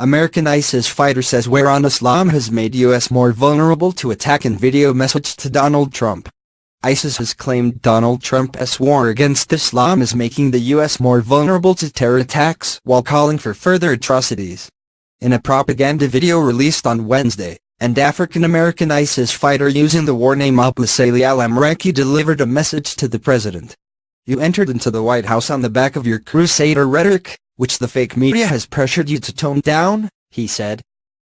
American ISIS fighter says war on Islam has made U.S. more vulnerable to attack in video message to Donald Trump. ISIS has claimed Donald Trump's war against Islam is making the U.S. more vulnerable to terror attacks while calling for further atrocities. In a propaganda video released on Wednesday, an African-American ISIS fighter using the war name Abu Salih al-Amriki delivered a message to the president. "You entered into the White House on the back of your crusader rhetoric, which the fake media has pressured you to tone down," he said.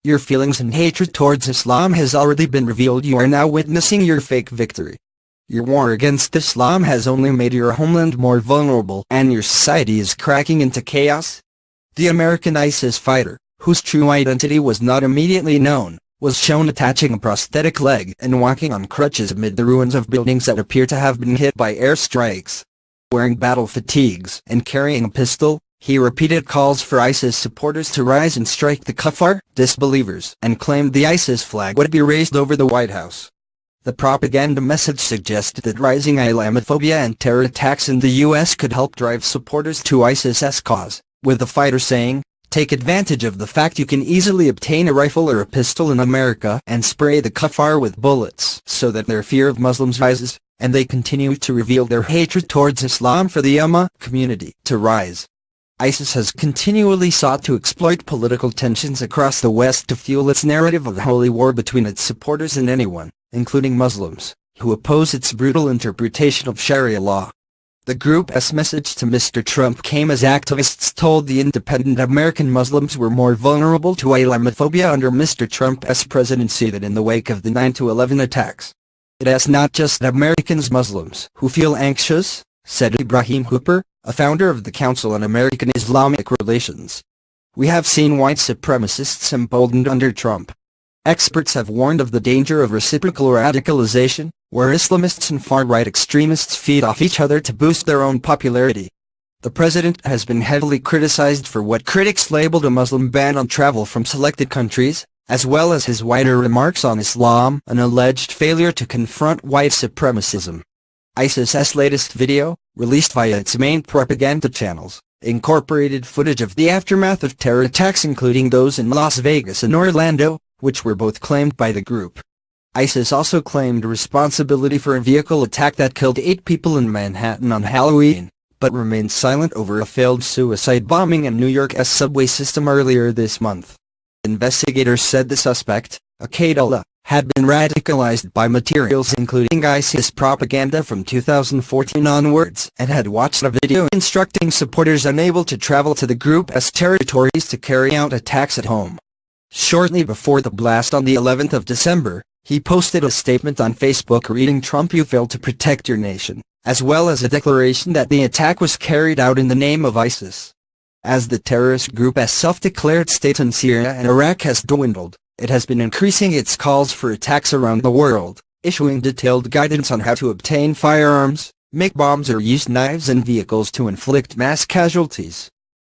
"Your feelings and hatred towards Islam has already been revealed. You are now witnessing your fake victory. Your war against Islam has only made your homeland more vulnerable and your society is cracking into chaos." The American ISIS fighter, whose true identity was not immediately known, was shown attaching a prosthetic leg and walking on crutches amid the ruins of buildings that appear to have been hit by airstrikes. Wearing battle fatigues and carrying a pistol, he repeated calls for ISIS supporters to rise and strike the kuffar, disbelievers, and claimed the ISIS flag would be raised over the White House. The propaganda message suggested that rising Islamophobia and terror attacks in the U.S. could help drive supporters to ISIS's cause, with the fighter saying, "Take advantage of the fact you can easily obtain a rifle or a pistol in America and spray the kuffar with bullets so that their fear of Muslims rises, and they continue to reveal their hatred towards Islam for the Ummah community to rise." ISIS has continually sought to exploit political tensions across the West to fuel its narrative of holy war between its supporters and anyone, including Muslims, who oppose its brutal interpretation of Sharia law. The group's message to Mr. Trump came as activists told the independent American Muslims were more vulnerable to Islamophobia under Mr. Trump's presidency than in the wake of the 9/11 attacks. "It's not just Americans Muslims who feel anxious," said Ibrahim Hooper, a founder of the Council on American-Islamic Relations. "We have seen white supremacists emboldened under Trump. Experts have warned of the danger of reciprocal radicalization, where Islamists and far-right extremists feed off each other to boost their own popularity." The president has been heavily criticized for what critics labeled a Muslim ban on travel from selected countries, as well as his wider remarks on Islam, an alleged failure to confront white supremacism. ISIS's latest video, released via its main propaganda channels, incorporated footage of the aftermath of terror attacks including those in Las Vegas and Orlando, which were both claimed by the group. ISIS also claimed responsibility for a vehicle attack that killed 8 people in Manhattan on Halloween, but remained silent over a failed suicide bombing in New York's subway system earlier this month. Investigators said the suspect, Akadullah, had been radicalized by materials including ISIS propaganda from 2014 onwards and had watched a video instructing supporters unable to travel to the group's territories to carry out attacks at home. Shortly before the blast on the 11th of December, he posted a statement on Facebook reading, "Trump, you failed to protect your nation," as well as a declaration that the attack was carried out in the name of ISIS. As the terrorist group's self-declared state in Syria and Iraq has dwindled, it has been increasing its calls for attacks around the world, issuing detailed guidance on how to obtain firearms, make bombs or use knives and vehicles to inflict mass casualties.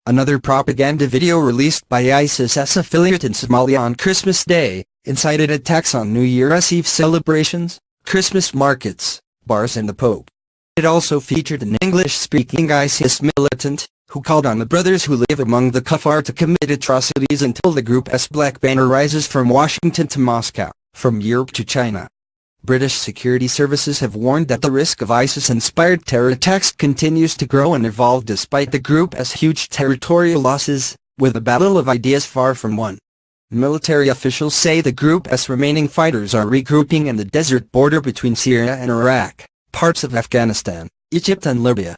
Another propaganda video released by ISIS's affiliate in Somalia on Christmas Day incited attacks on New Year's Eve celebrations, Christmas markets, bars and the Pope. It also featured an English-speaking ISIS militant, who called on the brothers who live among the kuffar to commit atrocities until the group's black banner rises from Washington to Moscow, from Europe to China. British security services have warned that the risk of ISIS-inspired terror attacks continues to grow and evolve despite the group's huge territorial losses, with a battle of ideas far from won. Military officials say the group's remaining fighters are regrouping in the desert border between Syria and Iraq, parts of Afghanistan, Egypt and Libya.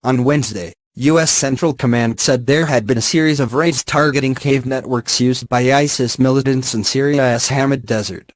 On Wednesday, U.S. Central Command said there had been a series of raids targeting cave networks used by ISIS militants in Syria's Hamad Desert.